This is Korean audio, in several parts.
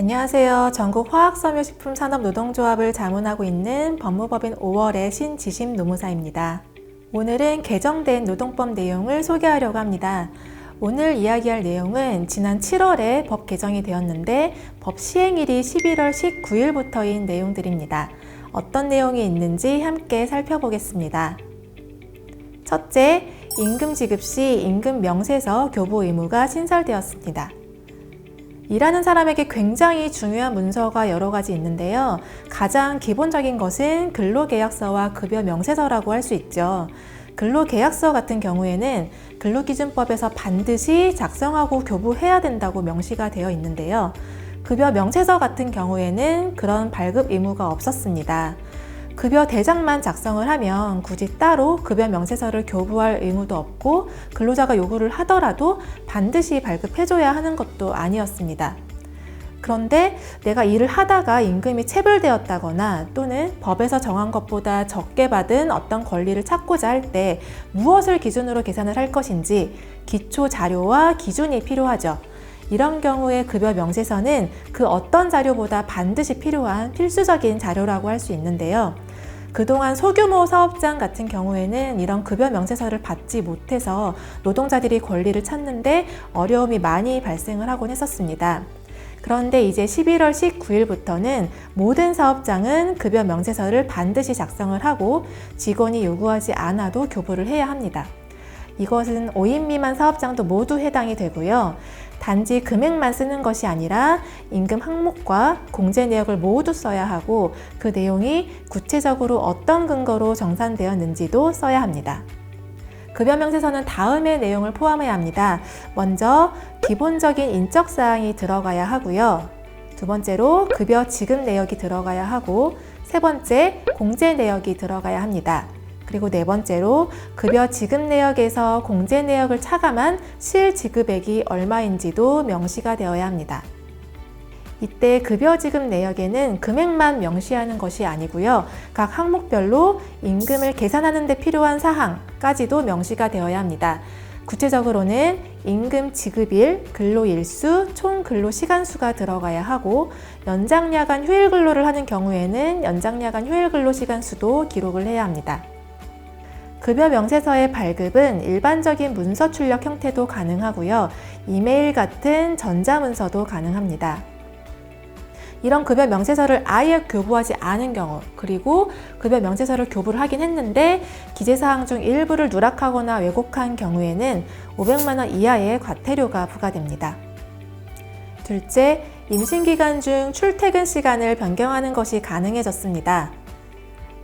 안녕하세요. 전국 화학섬유식품산업노동조합을 자문하고 있는 법무법인 5월의 신지심 노무사입니다. 오늘은 개정된 노동법 내용을 소개하려고 합니다. 오늘 이야기할 내용은 지난 7월에 법 개정이 되었는데 법 시행일이 11월 19일부터인 내용들입니다. 어떤 내용이 있는지 함께 살펴보겠습니다. 첫째, 임금 지급 시 임금 명세서 교부 의무가 신설되었습니다. 일하는 사람에게 굉장히 중요한 문서가 여러 가지 있는데요. 가장 기본적인 것은 근로계약서와 급여 명세서라고 할 수 있죠. 근로계약서 같은 경우에는 근로기준법에서 반드시 작성하고 교부해야 된다고 명시가 되어 있는데요. 급여 명세서 같은 경우에는 그런 발급 의무가 없었습니다. 급여 대장만 작성을 하면 굳이 따로 급여 명세서를 교부할 의무도 없고 근로자가 요구를 하더라도 반드시 발급해줘야 하는 것도 아니었습니다. 그런데 내가 일을 하다가 임금이 체불되었다거나 또는 법에서 정한 것보다 적게 받은 어떤 권리를 찾고자 할 때 무엇을 기준으로 계산을 할 것인지 기초 자료와 기준이 필요하죠. 이런 경우에 급여 명세서는 그 어떤 자료보다 반드시 필요한 필수적인 자료라고 할 수 있는데요. 그동안 소규모 사업장 같은 경우에는 이런 급여 명세서를 받지 못해서 노동자들이 권리를 찾는데 어려움이 많이 발생을 하곤 했었습니다. 그런데 이제 11월 19일부터는 모든 사업장은 급여 명세서를 반드시 작성을 하고 직원이 요구하지 않아도 교부를 해야 합니다. 이것은 5인 미만 사업장도 모두 해당이 되고요. 단지 금액만 쓰는 것이 아니라 임금 항목과 공제 내역을 모두 써야 하고 그 내용이 구체적으로 어떤 근거로 정산되었는지도 써야 합니다. 급여 명세서는 다음의 내용을 포함해야 합니다. 먼저 기본적인 인적사항이 들어가야 하고요. 두 번째로 급여 지급 내역이 들어가야 하고 세 번째 공제 내역이 들어가야 합니다. 그리고 네 번째로 급여 지급 내역에서 공제 내역을 차감한 실지급액이 얼마인지도 명시가 되어야 합니다. 이때 급여 지급 내역에는 금액만 명시하는 것이 아니고요. 각 항목별로 임금을 계산하는 데 필요한 사항까지도 명시가 되어야 합니다. 구체적으로는 임금 지급일, 근로일수, 총 근로시간수가 들어가야 하고 연장야간 휴일 근로를 하는 경우에는 연장야간 휴일 근로시간수도 기록을 해야 합니다. 급여 명세서의 발급은 일반적인 문서 출력 형태도 가능하고요. 이메일 같은 전자문서도 가능합니다. 이런 급여 명세서를 아예 교부하지 않은 경우, 그리고 급여 명세서를 교부를 하긴 했는데 기재사항 중 일부를 누락하거나 왜곡한 경우에는 500만 원 이하의 과태료가 부과됩니다. 둘째, 임신기간 중 출퇴근 시간을 변경하는 것이 가능해졌습니다.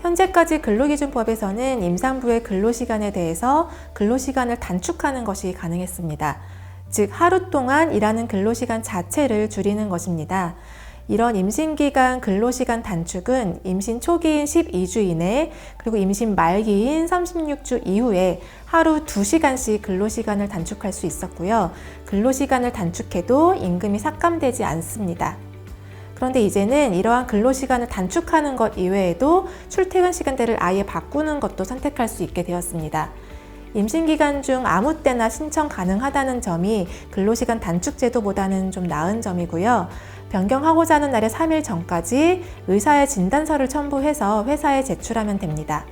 현재까지 근로기준법에서는 임산부의 근로시간에 대해서 근로시간을 단축하는 것이 가능했습니다. 즉, 하루 동안 일하는 근로시간 자체를 줄이는 것입니다. 이런 임신기간 근로시간 단축은 임신 초기인 12주 이내 그리고 임신 말기인 36주 이후에 하루 2시간씩 근로시간을 단축할 수 있었고요. 근로시간을 단축해도 임금이 삭감되지 않습니다. 그런데 이제는 이러한 근로시간을 단축하는 것 이외에도 출퇴근 시간대를 아예 바꾸는 것도 선택할 수 있게 되었습니다. 임신기간 중 아무 때나 신청 가능하다는 점이 근로시간 단축 제도보다는 좀 나은 점이고요. 변경하고자 하는 날의 3일 전까지 의사의 진단서를 첨부해서 회사에 제출하면 됩니다.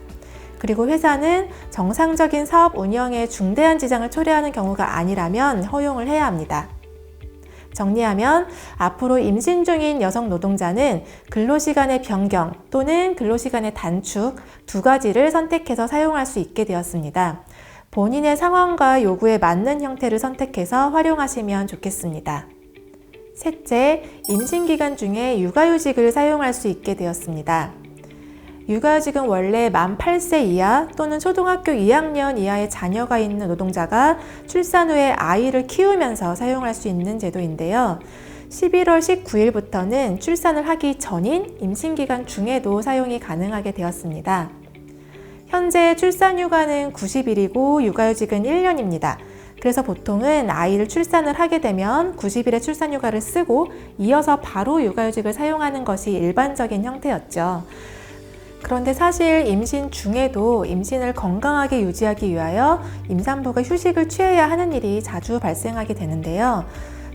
그리고 회사는 정상적인 사업 운영에 중대한 지장을 초래하는 경우가 아니라면 허용을 해야 합니다. 정리하면 앞으로 임신 중인 여성 노동자는 근로시간의 변경 또는 근로시간의 단축 두 가지를 선택해서 사용할 수 있게 되었습니다. 본인의 상황과 요구에 맞는 형태를 선택해서 활용하시면 좋겠습니다. 셋째, 임신기간 중에 육아휴직을 사용할 수 있게 되었습니다. 육아휴직은 원래 만 8세 이하 또는 초등학교 2학년 이하의 자녀가 있는 노동자가 출산 후에 아이를 키우면서 사용할 수 있는 제도인데요. 11월 19일부터는 출산을 하기 전인 임신기간 중에도 사용이 가능하게 되었습니다. 현재 출산휴가는 90일이고 육아휴직은 1년입니다. 그래서 보통은 아이를 출산을 하게 되면 90일의 출산휴가를 쓰고 이어서 바로 육아휴직을 사용하는 것이 일반적인 형태였죠. 그런데 사실 임신 중에도 임신을 건강하게 유지하기 위하여 임산부가 휴식을 취해야 하는 일이 자주 발생하게 되는데요.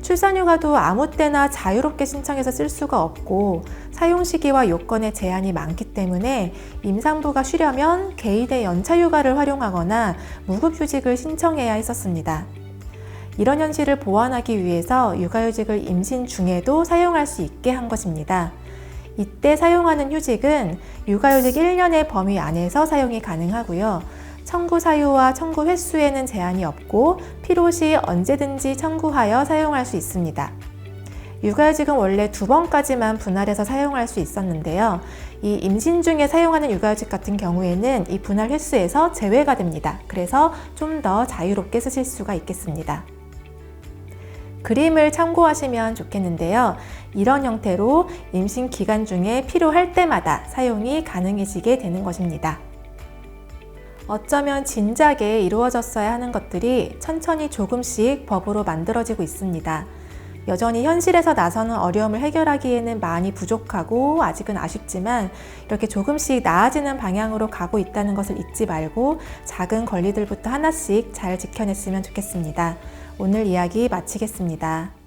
출산휴가도 아무 때나 자유롭게 신청해서 쓸 수가 없고 사용 시기와 요건에 제한이 많기 때문에 임산부가 쉬려면 개인의 연차휴가를 활용하거나 무급휴직을 신청해야 했었습니다. 이런 현실을 보완하기 위해서 육아휴직을 임신 중에도 사용할 수 있게 한 것입니다. 이때 사용하는 휴직은 육아휴직 1년의 범위 안에서 사용이 가능하고요. 청구 사유와 청구 횟수에는 제한이 없고 필요시 언제든지 청구하여 사용할 수 있습니다. 육아휴직은 원래 2번까지만 분할해서 사용할 수 있었는데요. 이 임신 중에 사용하는 육아휴직 같은 경우에는 이 분할 횟수에서 제외가 됩니다. 그래서 좀 더 자유롭게 쓰실 수가 있겠습니다. 그림을 참고하시면 좋겠는데요. 이런 형태로 임신 기간 중에 필요할 때마다 사용이 가능해지게 되는 것입니다. 어쩌면 진작에 이루어졌어야 하는 것들이 천천히 조금씩 법으로 만들어지고 있습니다. 여전히 현실에서 나서는 어려움을 해결하기에는 많이 부족하고 아직은 아쉽지만 이렇게 조금씩 나아지는 방향으로 가고 있다는 것을 잊지 말고 작은 권리들부터 하나씩 잘 지켜냈으면 좋겠습니다. 오늘 이야기 마치겠습니다.